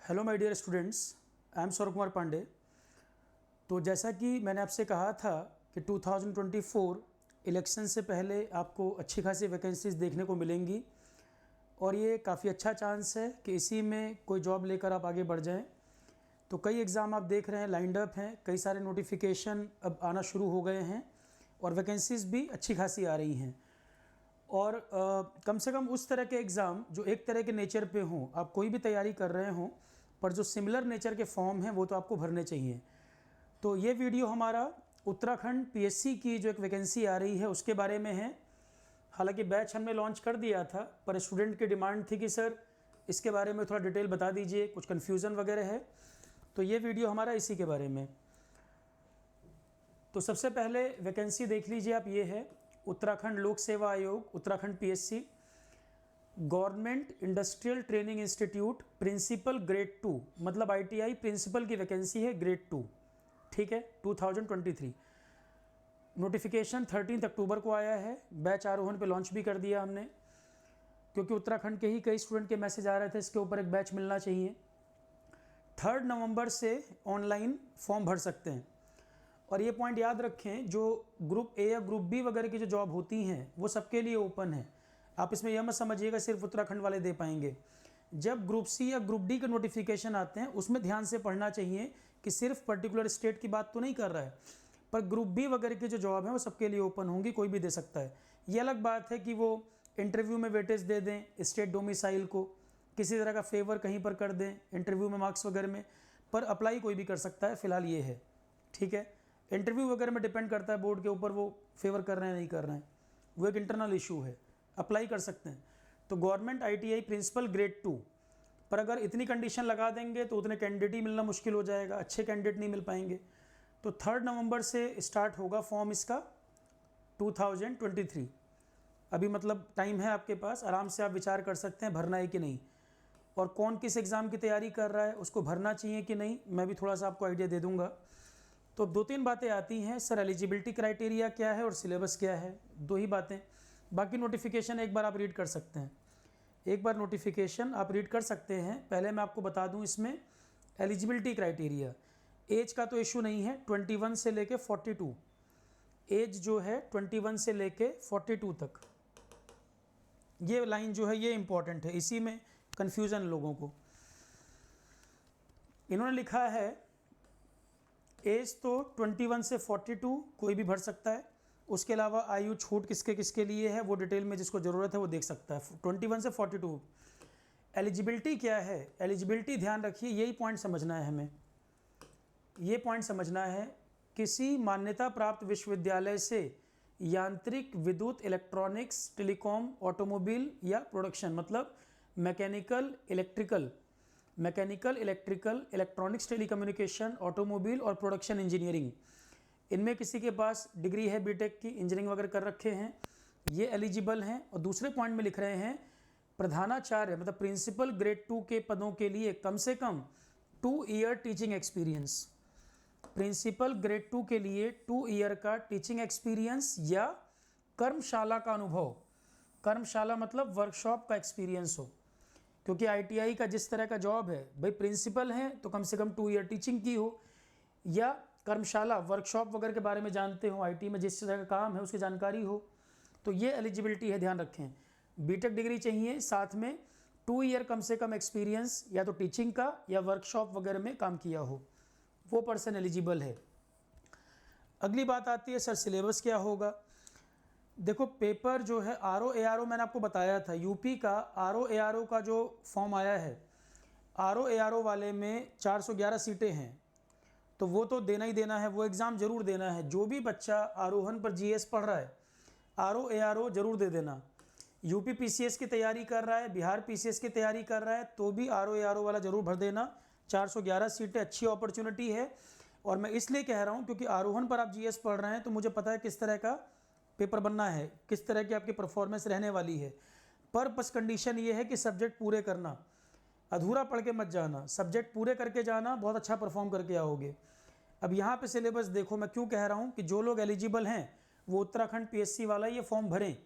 Hello my dear students, I am Saurabh Kumar Pandey. तो जैसा कि मैंने आपसे कहा था कि 2024 इलेक्शन से पहले आपको अच्छी खासी वैकेंसीज़ देखने को मिलेंगी और ये काफ़ी अच्छा चांस है कि इसी में कोई जॉब लेकर आप आगे बढ़ जाएं। तो कई एग्ज़ाम आप देख रहे हैं लाइंड अप हैं, कई सारे नोटिफिकेशन अब आना शुरू हो गए हैं और वैकेंसीज़ भी अच्छी खासी आ रही हैं। और कम से कम उस तरह के एग्ज़ाम जो एक तरह के नेचर पे हों, आप कोई भी तैयारी कर रहे हों पर जो सिमिलर नेचर के फॉर्म हैं वो तो आपको भरने चाहिए। तो ये वीडियो हमारा उत्तराखंड पीएससी की जो एक वैकेंसी आ रही है उसके बारे में है। हालांकि बैच हमने लॉन्च कर दिया था पर स्टूडेंट की डिमांड थी कि सर इसके बारे में थोड़ा डिटेल बता दीजिए, कुछ कन्फ्यूज़न वगैरह है, तो ये वीडियो हमारा इसी के बारे में। तो सबसे पहले वैकेंसी देख लीजिए आप, ये है Uttarakhand Lok Seva Aayog, Uttarakhand PSC, government industrial training institute principal grade 2, मतलब आईटीआई प्रिंसिपल की वैकेंसी है ग्रेड 2, ठीक है। 2023 नोटिफिकेशन 13 अक्टूबर को आया है। बैच आरोहण पे लॉन्च भी कर दिया हमने, क्योंकि उत्तराखंड के ही कई स्टूडेंट के मैसेज आ रहे थे इसके ऊपर एक बैच मिलना चाहिए। 3 नवंबर से ऑनलाइन फॉर्म भर सकते हैं। और ये पॉइंट याद रखें, जो ग्रुप ए या ग्रुप बी वगैरह की जो जॉब होती हैं वो सबके लिए ओपन है। आप इसमें यह मत समझिएगा सिर्फ उत्तराखंड वाले दे पाएंगे। जब ग्रुप सी या ग्रुप डी के नोटिफिकेशन आते हैं उसमें ध्यान से पढ़ना चाहिए कि सिर्फ पर्टिकुलर स्टेट की बात तो नहीं कर रहा है, पर ग्रुप बी वगैरह की जो जॉब है वो सबके लिए ओपन होंगी, कोई भी दे सकता है। ये अलग बात है कि वो इंटरव्यू में वेटेज दे दें स्टेट डोमिसाइल को, किसी तरह का फेवर कहीं पर कर दें इंटरव्यू में मार्क्स वगैरह में, पर अप्लाई कोई भी कर सकता है। फिलहाल ये है, ठीक है। इंटरव्यू वगैरह में डिपेंड करता है बोर्ड के ऊपर, वो फेवर कर रहे हैं नहीं कर रहे हैं, वो एक इंटरनल इशू है, अप्लाई कर सकते हैं। तो गवर्नमेंट आईटीआई प्रिंसिपल ग्रेड 2, पर अगर इतनी कंडीशन लगा देंगे तो उतने कैंडिडेट ही मिलना मुश्किल हो जाएगा, अच्छे कैंडिडेट नहीं मिल पाएंगे। तो 3 नवंबर से स्टार्ट होगा फॉर्म इसका 2023। अभी मतलब टाइम है आपके पास, आराम से आप विचार कर सकते हैं भरना है कि नहीं, और कौन किस एग्ज़ाम की तैयारी कर रहा है उसको भरना चाहिए कि नहीं, मैं भी थोड़ा सा आपको आइडिया दे दूंगा। तो 2-3 बातें आती हैं, सर एलिजिबिलिटी क्राइटेरिया क्या है और सिलेबस क्या है, 2 ही बातें। बाकी नोटिफिकेशन एक बार आप रीड कर सकते हैं, एक बार नोटिफिकेशन आप रीड कर सकते हैं। पहले मैं आपको बता दूं इसमें एलिजिबिलिटी क्राइटेरिया, एज का तो इशू नहीं है, 21 से लेके 42, एज जो है 21 से लेके 42 तक, ये लाइन जो है ये इंपॉर्टेंट है, इसी में कन्फ्यूज़न लोगों को। इन्होंने लिखा है एज तो 21 से 42 कोई भी भर सकता है, उसके अलावा आयु छूट किसके किसके लिए है वो डिटेल में जिसको ज़रूरत है वो देख सकता है। 21 से 42 एलिजिबिलिटी क्या है, एलिजिबिलिटी ध्यान रखिए, यही पॉइंट समझना है हमें, ये पॉइंट समझना है। किसी मान्यता प्राप्त विश्वविद्यालय से यांत्रिक, विद्युत, इलेक्ट्रॉनिक्स, टेलीकॉम, ऑटोमोबाइल या प्रोडक्शन, मतलब mechanical, electrical, electronics, telecommunication, automobile और प्रोडक्शन इंजीनियरिंग, इनमें किसी के पास डिग्री है बीटेक की, इंजीनियरिंग वगैरह कर रखे हैं, ये एलिजिबल हैं। और दूसरे पॉइंट में लिख रहे हैं प्रधानाचार्य मतलब प्रिंसिपल ग्रेड 2 के पदों के लिए कम से कम 2 year teaching experience, principal grade 2 के लिए 2 ईयर का टीचिंग एक्सपीरियंस या कर्मशाला का अनुभव, कर्मशाला मतलब वर्कशॉप का एक्सपीरियंस हो, क्योंकि आईटीआई का जिस तरह का जॉब है भाई, प्रिंसिपल है तो कम से कम 2 ईयर टीचिंग की हो, या कर्मशाला वर्कशॉप वगैरह के बारे में जानते हो, आईटी में जिस तरह का काम है उसकी जानकारी हो, तो ये एलिजिबिलिटी है, ध्यान रखें। बीटेक डिग्री चाहिए, साथ में 2 ईयर कम से कम एक्सपीरियंस या तो टीचिंग का या वर्कशॉप वगैरह में काम किया हो, वो पर्सन एलिजिबल है। अगली बात आती है सर सिलेबस क्या होगा। देखो पेपर जो है आरओ मैंने आपको बताया था, यूपी का आरओ का जो फॉर्म आया है, आरओ वाले में 411 सीटें हैं, तो वो तो देना ही देना है, वो एग्ज़ाम ज़रूर देना है। जो भी बच्चा आरोहण पर जीएस पढ़ रहा है आरओ ज़रूर दे देना। यूपी पीसीएस की तैयारी कर रहा है, बिहार पीसीएस की तैयारी कर रहा है, तो भी आरओ वाला ज़रूर भर देना। 411 सीटें अच्छी अपॉर्चुनिटी है, और मैं इसलिए कह रहा हूँ क्योंकि आरोहण पर आप जीएस पढ़ रहे हैं तो मुझे पता है किस तरह का पेपर बनना है, किस तरह की आपकी परफॉर्मेंस रहने वाली है। पर बस कंडीशन ये है कि सब्जेक्ट पूरे करना, अधूरा पढ़ के मत जाना, सब्जेक्ट पूरे करके जाना, बहुत अच्छा परफॉर्म करके आओगे। अब यहाँ पे सिलेबस देखो, मैं क्यों कह रहा हूँ कि जो लोग एलिजिबल हैं वो उत्तराखंड पीएससी वाला ये फॉर्म भरें,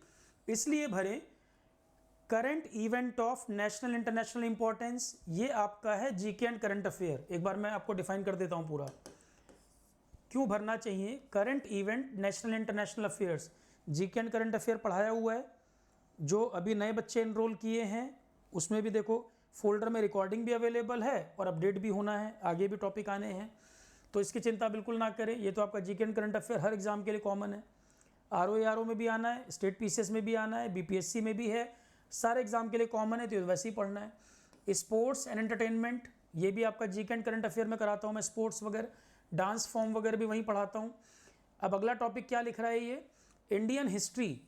इसलिए भरें current event of national international importance, ये आपका है जीके एंड करंट अफेयर। एक बार मैं आपको डिफाइन कर देता हूँ पूरा, क्यों भरना चाहिए। Current event national international affairs, GK and current affair पढ़ाया हुआ है। जो अभी नए बच्चे इनरोल किए हैं उसमें भी देखो फोल्डर में रिकॉर्डिंग भी अवेलेबल है और अपडेट भी होना है, आगे भी टॉपिक आने हैं, तो इसकी चिंता बिल्कुल ना करें। ये तो आपका GK and current affair her exam के लिए कॉमन है। आरओ में भी आना है, स्टेट पीसीएस में भी आना है, बीपीएससी में भी है, सारे एग्जाम के लिए कॉमन है, तो वैसे ही पढ़ना है। स्पोर्ट्स एंड एंटरटेनमेंट, ये भी आपका जीके एंड करंट अफेयर में कराता हूँ मैं, स्पोर्ट्स वगैरह, डांस फॉर्म वगैरह भी वहीं पढ़ाता हूँ। अब अगला टॉपिक क्या लिख रहा है ये, इंडियन हिस्ट्री।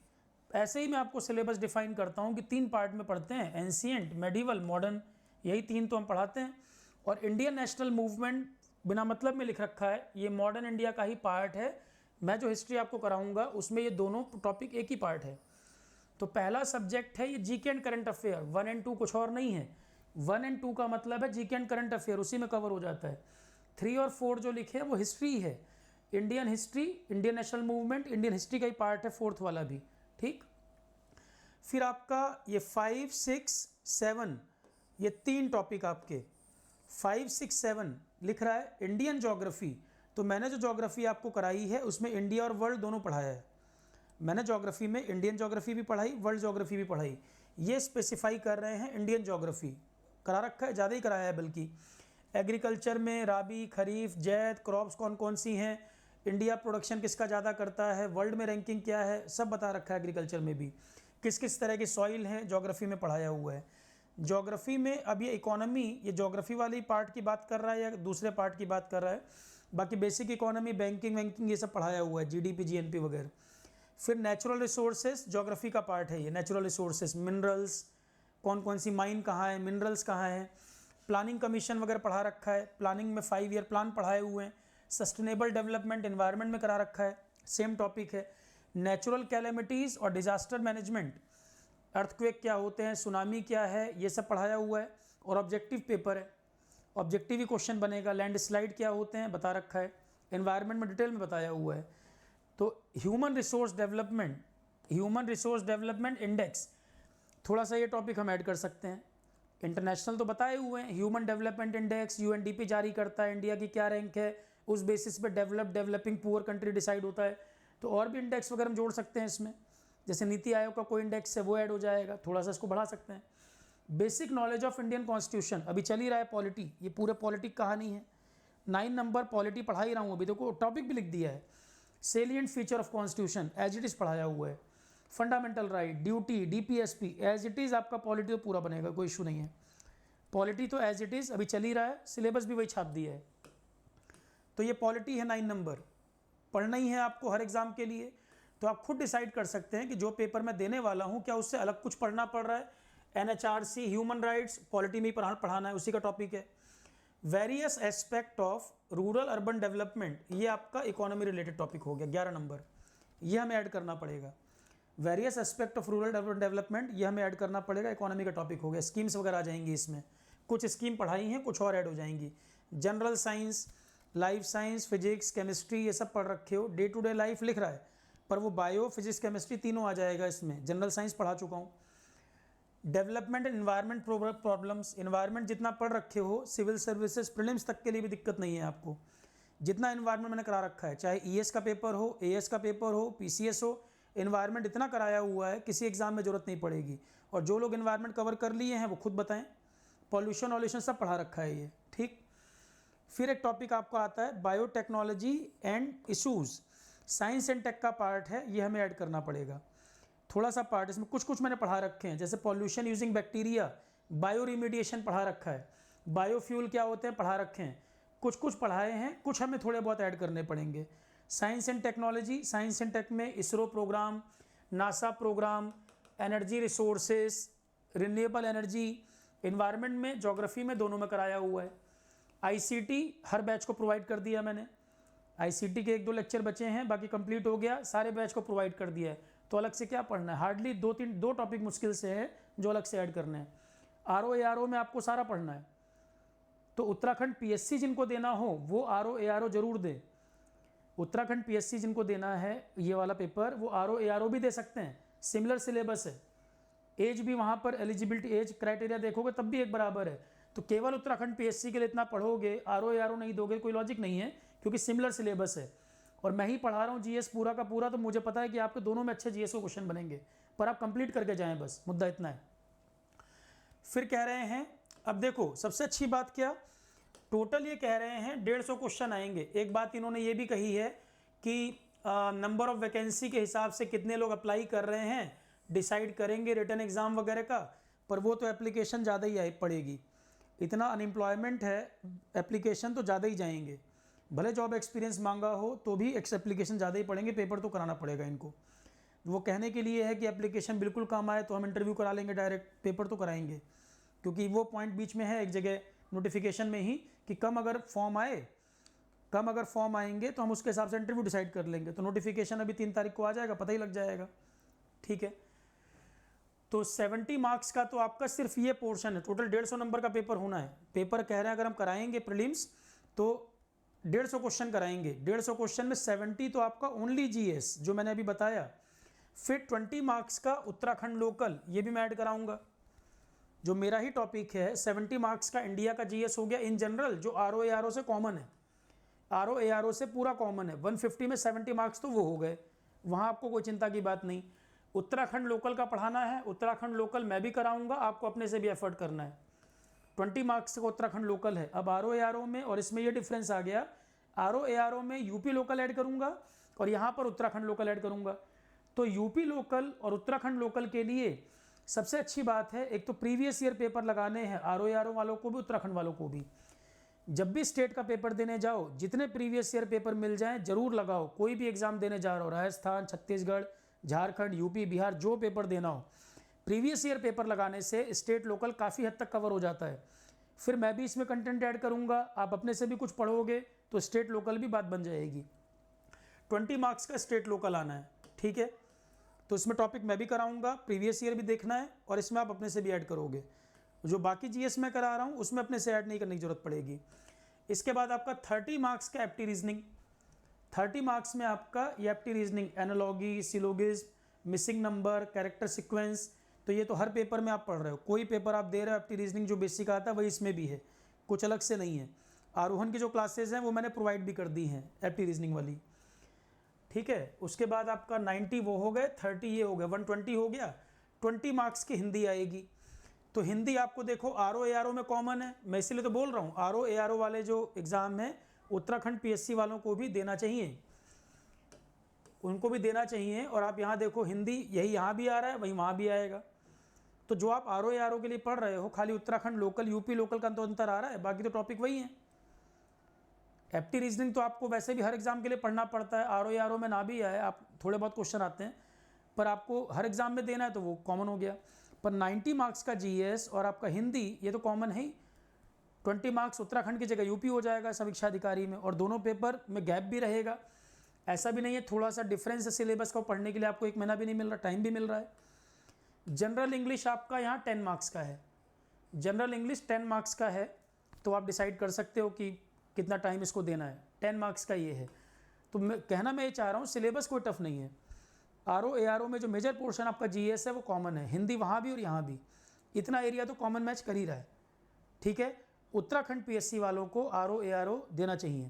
ऐसे ही मैं आपको सिलेबस डिफाइन करता हूँ कि 3 पार्ट में पढ़ते हैं, एंशिएंट, मेडिवल, मॉडर्न, यही 3 तो हम पढ़ाते हैं। और इंडियन नेशनल मूवमेंट बिना मतलब में लिख रखा है, ये मॉडर्न इंडिया का ही पार्ट है। मैं जो हिस्ट्री आपको कराऊंगा उसमें ये दोनों टॉपिक एक ही पार्ट है। तो पहला सब्जेक्ट है ये GK and current affair, 1 and 2 कुछ और नहीं है। 1 एंड 2 का मतलब है जीके एंड करंट अफेयर, उसी में कवर हो जाता है। 3 और 4 जो लिखे हैं वो हिस्ट्री है, Indian history, Indian national movement, Indian history का ही पार्ट है 4th वाला भी, ठीक। फिर आपका ये 5, 6, 7, ये 3 टॉपिक आपके 5, 6, 7 लिख रहा है इंडियन ज्योग्राफी। तो मैंने जो ज्योग्राफी आपको कराई है उसमें इंडिया और वर्ल्ड दोनों पढ़ाया है। मैंने ज्योग्राफी में इंडियन ज्योग्राफी भी पढ़ाई, वर्ल्ड ज्योग्राफी भी पढ़ाई। ये स्पेसिफाई कर रहे हैं इंडियन ज्योग्राफी करा रखा है, ज़्यादा ही कराया है बल्कि। एग्रीकल्चर में राबी, खरीफ, जैद, क्रॉप्स कौन कौन सी हैं, इंडिया प्रोडक्शन किसका ज़्यादा करता है, वर्ल्ड में रैंकिंग क्या है, सब बता रखा है। एग्रीकल्चर में भी किस किस तरह की सॉइल है, ज्योग्राफी में पढ़ाया हुआ है। ज्योग्राफी में अब ये इकोनॉमी, ये ज्योग्राफी वाली पार्ट की बात कर रहा है या दूसरे पार्ट की बात कर रहा है, बाकी बेसिक इकोनॉमी, बैंकिंग वैंकिंग ये सब पढ़ाया हुआ है, जीडीपी, जीएनपी वगैरह। फिर नेचुरल रिसोर्सेज, ज्योग्राफी का पार्ट है ये, नेचुरल रिसोर्सेज, मिनरल्स, कौन कौन सी माइन कहाँ है, मिनरल्स कहाँ है। प्लानिंग कमीशन वगैरह पढ़ा रखा है, प्लानिंग में 5 ईयर प्लान पढ़ाए हुए हैं। सस्टेनेबल डेवलपमेंट, एनवायरनमेंट में करा रखा है, सेम टॉपिक है। नेचुरल कैलेमिटीज़ और डिजास्टर मैनेजमेंट, अर्थक्वेक क्या होते हैं, सुनामी क्या है, ये सब पढ़ाया हुआ है। और ऑब्जेक्टिव पेपर है, ऑब्जेक्टिव ही क्वेश्चन बनेगा। लैंडस्लाइड क्या होते हैं बता रखा है, एनवायरनमेंट में डिटेल में बताया हुआ है। तो human resource development, human resource development index, थोड़ा सा ये टॉपिक हम ऐड कर सकते हैं। इंटरनेशनल तो बताए हुए हैं, ह्यूमन डेवलपमेंट इंडेक्स यूएनडीपी जारी करता है, इंडिया की क्या रैंक है, उस बेसिस पे developed, developing, poor country decide होता है। तो और भी इंडेक्स वगैरह हम जोड़ सकते हैं इसमें, जैसे नीति आयोग का कोई इंडेक्स है वो ऐड हो जाएगा, थोड़ा सा इसको बढ़ा सकते हैं। Basic knowledge of Indian constitution, अभी चल ही रहा है पॉलिटी, ये पूरे पॉलिटिक कहानी है। 9 नंबर पॉलिटी पढ़ा ही रहा हूँ अभी, देखो टॉपिक भी लिख दिया है। Salient feature of constitution as it is पढ़ाया हुआ है। Fundamental right, duty, DPSP, as it is आपका पॉलिटी तो पूरा बनेगा, कोई इशू नहीं है। पॉलिटी तो एज इट इज़ अभी चल ही रहा है, सिलेबस भी वही छाप दिया है। तो ये पॉलिटी है 9 नंबर, पढ़ना ही है आपको हर एग्ज़ाम के लिए। तो आप खुद डिसाइड कर सकते हैं कि जो पेपर मैं देने वाला हूँ क्या उससे अलग कुछ पढ़ना पड़ रहा है। एनएचआरसी, ह्यूमन राइट्स, पॉलिटी में ही पढ़ाना है, उसी का टॉपिक है। Various aspect of rural urban development, ये आपका इकोनॉमी रिलेटेड टॉपिक हो गया 11 नंबर, ये हमें ऐड करना पड़ेगा। Various aspect of rural urban development, ये हमें ऐड करना पड़ेगा, इकोनॉमी का टॉपिक हो गया। स्कीम्स वगैरह आ जाएंगी इसमें, कुछ स्कीम पढ़ाई हैं, कुछ और ऐड हो जाएंगी। General science, life science, physics, chemistry, ये सब पढ़ रखे हो। डे टू डे लाइफ लिख रहा है पर वो बायो, फिजिक्स, केमिस्ट्री तीनों आ जाएगा इसमें। जनरल साइंस पढ़ा चुका हूँ। Development and environment problems, environment जितना पढ़ रखे हो, सिविल सर्विसेज प्रीलिम्स तक के लिए भी दिक्कत नहीं है आपको। जितना इन्वायरमेंट मैंने करा रखा है, चाहे ईएस का पेपर हो, एएस का पेपर हो, पीसीएस हो, इन्वायरमेंट इतना कराया हुआ है किसी एग्जाम में ज़रूरत नहीं पड़ेगी। और जो लोग इन्वायरमेंट कवर कर लिए हैं वो खुद बताएं। पॉल्यूशन वॉल्यूशन सब पढ़ा रखा है ये, ठीक। फिर एक टॉपिक आपको आता है biotechnology and issues, science and tech का पार्ट है, ये हमें ऐड करना पड़ेगा। थोड़ा सा पार्ट इसमें कुछ कुछ मैंने पढ़ा रखे हैं, जैसे पॉल्यूशन यूजिंग बैक्टीरिया, बायो रिमीडिएशन पढ़ा रखा है, बायोफ्यूल क्या होते हैं पढ़ा रखे हैं, कुछ कुछ पढ़ाए हैं, कुछ हमें थोड़े बहुत ऐड करने पड़ेंगे। Science and technology, science and tech में ISRO programme, NASA programme, energy resources, renewable energy, environment में, ज्योग्राफी में, दोनों में कराया हुआ है। आईसीटी हर बैच को प्रोवाइड कर दिया मैंने, आईसीटी के 1-2 लेक्चर बचे हैं, बाकी कंप्लीट हो गया, सारे बैच को प्रोवाइड कर दिया है। तो अलग से क्या पढ़ना है, हार्डली 2 टॉपिक मुश्किल से है जो अलग से ऐड करने हैं। आरओ में आपको सारा पढ़ना है। तो उत्तराखंड पीएससी जिनको देना हो वो आरओ जरूर दे। उत्तराखंड पीएससी जिनको देना है ये वाला पेपर, वो आरओ भी दे सकते हैं, सिमिलर सिलेबस है। एज भी वहाँ पर एलिजिबिलिटी एज क्राइटेरिया देखोगे तब भी एक बराबर है। तो केवल उत्तराखंड पीएससी के लिए इतना पढ़ोगे, आरओ नहीं दोगे, कोई लॉजिक नहीं है, क्योंकि सिमिलर सिलेबस है और मैं ही पढ़ा रहा हूँ जीएस पूरा का पूरा, तो मुझे पता है कि आपके दोनों में अच्छे जीएस के क्वेश्चन बनेंगे, पर आप कंप्लीट करके जाएं, बस मुद्दा इतना है। फिर कह रहे हैं, अब देखो सबसे अच्छी बात क्या, टोटल ये कह रहे हैं 150 क्वेश्चन आएंगे। एक बात इन्होंने ये भी कही है कि नंबर ऑफ वैकेंसी के हिसाब से कितने लोग अप्लाई कर रहे हैं डिसाइड करेंगे रिटर्न एग्ज़ाम वगैरह का, पर वो तो एप्लीकेशन ज़्यादा ही पड़ेगी, इतना अनएम्प्लॉयमेंट है, एप्लीकेशन तो ज़्यादा ही जाएंगे, भले जॉब एक्सपीरियंस मांगा हो तो भी एप्लीकेशन ज़्यादा ही पड़ेंगे, पेपर तो कराना पड़ेगा इनको। वो कहने के लिए है कि एप्लीकेशन बिल्कुल काम आए तो हम इंटरव्यू करा लेंगे डायरेक्ट, पेपर तो कराएंगे, क्योंकि वो पॉइंट बीच में है एक जगह नोटिफिकेशन में ही कि कम अगर फॉर्म आएंगे तो हम उसके हिसाब से इंटरव्यू डिसाइड कर लेंगे। तो नोटिफिकेशन अभी 3 तारीख को आ जाएगा, पता ही लग जाएगा, ठीक है। तो 70 मार्क्स का तो आपका सिर्फ ये पोर्शन है, टोटल 150 नंबर का पेपर होना है। पेपर कह रहे हैं अगर हम कराएंगे प्रीलिम्स तो 150 क्वेश्चन कराएंगे, 150 क्वेश्चन में 70 तो आपका ओनली जीएस जो मैंने अभी बताया, फिर 20 मार्क्स का उत्तराखंड लोकल, ये भी मैं ऐड कराऊंगा, जो मेरा ही टॉपिक है। 70 मार्क्स का इंडिया का जीएस हो गया इन जनरल, जो आरओ से कॉमन है, आरओ से पूरा कॉमन है, 150 में 70 मार्क्स तो वो हो गए, वहाँ आपको कोई चिंता की बात नहीं। उत्तराखंड लोकल का पढ़ाना है, उत्तराखंड लोकल मैं भी कराऊंगा, आपको अपने से भी एफर्ट करना है। 20 मार्क्स का उत्तराखंड लोकल है। अब आरओ में, और इसमें ये डिफरेंस आ गया, आरओ में यूपी लोकल ऐड करूंगा और यहाँ पर उत्तराखंड लोकल ऐड करूंगा। तो यूपी लोकल और उत्तराखंड लोकल के लिए सबसे अच्छी बात है, एक तो प्रीवियस ईयर पेपर लगाने हैं आरओ वालों को भी, उत्तराखंड वालों को भी। जब भी स्टेट का पेपर देने जाओ, जितने प्रीवियस ईयर पेपर मिल जाएं जरूर लगाओ। कोई भी एग्जाम देने जा रहा हो, राजस्थान, छत्तीसगढ़, झारखंड, यूपी, बिहार, जो पेपर देना हो, प्रीवियस ईयर पेपर लगाने से स्टेट लोकल काफ़ी हद तक कवर हो जाता है। फिर मैं भी इसमें कंटेंट ऐड करूंगा, आप अपने से भी कुछ पढ़ोगे तो स्टेट लोकल भी बात बन जाएगी। 20 मार्क्स का स्टेट लोकल आना है, ठीक है। तो इसमें टॉपिक मैं भी कराऊंगा, प्रीवियस ईयर भी देखना है और इसमें आप अपने से भी ऐड करोगे। जो बाकी जीएस में करा रहा हूँ उसमें अपने से ऐड नहीं करने की जरूरत पड़ेगी। इसके बाद आपका 30 मार्क्स का एप्टी रीजनिंग, 30 मार्क्स में आपका ये एप्टी reasoning, analogy, syllogism, missing number, character sequence, तो ये तो हर पेपर में आप पढ़ रहे हो, कोई पेपर आप दे रहे हो एप्टी रीजनिंग जो बेसिक आता है वही इसमें भी है, कुछ अलग से नहीं है। आरोहन की जो क्लासेज हैं वो मैंने प्रोवाइड भी कर दी हैं एप्टी रीजनिंग वाली, ठीक है। उसके बाद आपका 90 वो हो गए, 30 ये हो गए, 120 हो गया। 20 मार्क्स की हिंदी आएगी। तो हिंदी आपको देखो आरओ में कॉमन है, मैं इसीलिए तो बोल रहा हूँ आरओ वाले जो एग्ज़ाम है उत्तराखंड पीएससी वालों को भी देना चाहिए, उनको भी देना चाहिए। और आप यहाँ देखो हिंदी, यही यहाँ भी आ रहा है वही वहाँ भी आएगा। तो जो आप आरओ के लिए पढ़ रहे हो, खाली उत्तराखंड लोकल, यूपी लोकल का तो अंतर आ रहा है, बाकी तो टॉपिक वही है। एप्टी रीजनिंग तो आपको वैसे भी हर एग्जाम के लिए पढ़ना पड़ता है, आरओ में ना भी आए, आप थोड़े बहुत क्वेश्चन आते हैं, पर आपको हर एग्जाम में देना है तो वो कॉमन हो गया। पर 90 मार्क्स का जीएस और आपका हिंदी ये तो कॉमन है ही। 20 मार्क्स उत्तराखंड की जगह यूपी हो जाएगा समीक्षा अधिकारी में, और दोनों पेपर में गैप भी रहेगा। ऐसा भी नहीं है, थोड़ा सा डिफरेंस है सिलेबस को पढ़ने के लिए, आपको 1 महीना भी नहीं मिल रहा, टाइम भी मिल रहा है। जनरल इंग्लिश आपका यहाँ 10 मार्क्स का है, जनरल इंग्लिश 10 मार्क्स का है, तो आप डिसाइड कर सकते हो कि कितना टाइम इसको देना है। 10 मार्क्स का ये है। तो मैं ये चाह रहा हूँ सिलेबस कोई टफ नहीं है। आरओ में जो मेजर पोर्शन आपका जीएस है वो कॉमन है, हिंदी वहाँ भी और यहाँ भी, इतना एरिया तो कॉमन मैच कर ही रहा है, ठीक है। उत्तराखंड पीएससी वालों को आरओ देना चाहिए,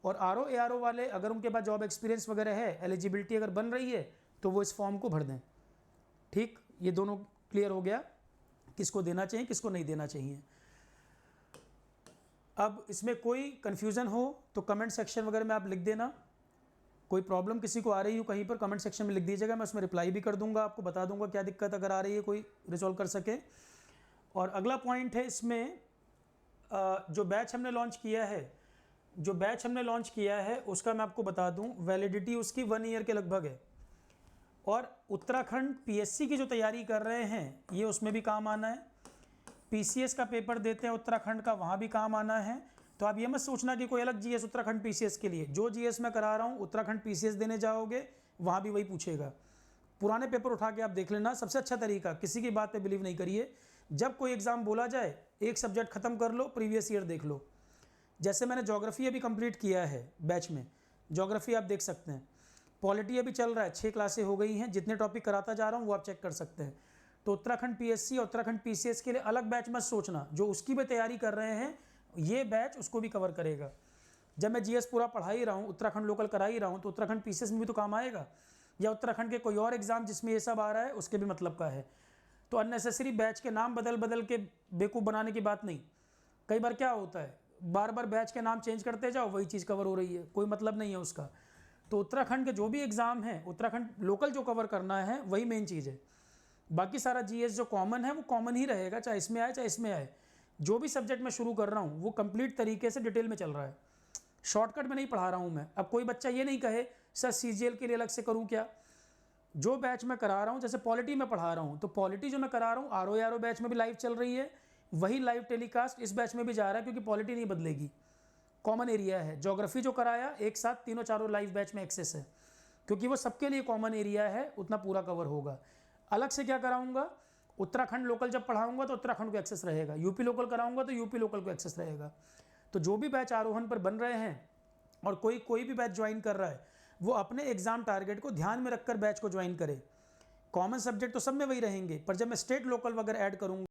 और आरओ वाले अगर उनके पास जॉब एक्सपीरियंस वगैरह है, एलिजिबिलिटी अगर बन रही है तो वो इस फॉर्म को भर दें, ठीक। ये दोनों क्लियर हो गया, किसको देना चाहिए किसको नहीं देना चाहिए। अब इसमें कोई कन्फ्यूज़न हो तो कमेंट सेक्शन वगैरह में आप लिख देना, कोई प्रॉब्लम किसी को आ रही हो कहीं पर कमेंट सेक्शन में लिख दीजिएगा, मैं उसमें रिप्लाई भी कर दूंगा, आपको बता दूंगा क्या दिक्कत अगर आ रही है कोई रिजॉल्व कर सके। और अगला पॉइंट है इसमें, जो बैच हमने लॉन्च किया है उसका मैं आपको बता दूं, वैलिडिटी उसकी 1 ईयर के लगभग है। और उत्तराखंड पीएससी की जो तैयारी कर रहे हैं ये उसमें भी काम आना है, पीसीएस का पेपर देते हैं उत्तराखंड का, वहाँ भी काम आना है। तो आप ये मत सोचना कि कोई अलग जीएस उत्तराखंड पीसीएस के लिए, जो जीएस मैं करा रहा हूँ उत्तराखंड पीसीएस देने जाओगे वहाँ भी वही पूछेगा। पुराने पेपर उठा के आप देख लेना, सबसे अच्छा तरीका, किसी की बात पे बिलीव नहीं करिए। जब कोई एग्ज़ाम बोला जाए एक सब्जेक्ट ख़त्म कर लो, प्रीवियस ईयर देख लो। जैसे मैंने ज्योग्राफी अभी कंप्लीट किया है बैच में, ज्योग्राफी आप देख सकते हैं। पॉलिटी अभी चल रहा है, 6 क्लासें हो गई हैं, जितने टॉपिक कराता जा रहा हूँ वो आप चेक कर सकते हैं। तो उत्तराखंड पीएससी और उत्तराखंड पीसीएस के लिए अलग बैच मत सोचना, जो उसकी भी तैयारी कर रहे हैं ये बैच उसको भी कवर करेगा। जब मैं जीएस पूरा पढ़ा ही रहा हूँ, उत्तराखंड लोकल करा ही रहा हूँ, तो उत्तराखंड पीसीएस में भी तो काम आएगा, या उत्तराखंड के कोई और एग्जाम जिसमें ये सब आ रहा है उसके भी मतलब का है। तो अननेसेसरी बैच के नाम बदल बदल के बेवकूफ़ बनाने की बात नहीं। कई बार क्या होता है, बार बार बैच के नाम चेंज करते जाओ, वही चीज़ कवर हो रही है, कोई मतलब नहीं है उसका। तो उत्तराखंड के जो भी एग्ज़ाम है, उत्तराखंड लोकल जो कवर करना है वही मेन चीज़ है। बाकी सारा जीएस जो कॉमन है वो कॉमन ही रहेगा, चाहे इसमें आए चाहे इसमें आए। जो भी सब्जेक्ट मैं शुरू कर रहा हूँ वो कंप्लीट तरीके से डिटेल में चल रहा है, शॉर्टकट में नहीं पढ़ा रहा हूँ मैं। अब कोई बच्चा ये नहीं कहे सर सीजीएल के लिए अलग से करूँ क्या। जो बैच मैं करा रहा हूँ, जैसे पॉलिटी में पढ़ा रहा हूँ, तो पॉलिटी जो मैं करा रहा हूँ आरओ बैच में भी लाइव चल रही है, वही लाइव टेलीकास्ट इस बैच में भी जा रहा है, क्योंकि पॉलिटी नहीं बदलेगी, कॉमन एरिया है। ज्योग्राफी जो कराया एक साथ तीनों चारों लाइव बैच में एक्सेस है, क्योंकि वो सबके लिए कॉमन एरिया है, उतना पूरा कवर होगा। अलग से क्या कराऊंगा, उत्तराखंड लोकल जब पढ़ाऊंगा तो उत्तराखंड को एक्सेस रहेगा, यूपी लोकल कराऊंगा तो यूपी लोकल को एक्सेस रहेगा। तो जो भी बैच आरोहण पर बन रहे हैं और कोई भी बैच ज्वाइन कर रहा है, वो अपने एग्जाम टारगेट को ध्यान में रखकर बैच को ज्वाइन करे। कॉमन सब्जेक्ट तो सब में वही रहेंगे, पर जब मैं स्टेट लोकल वगैरह ऐड करूँगा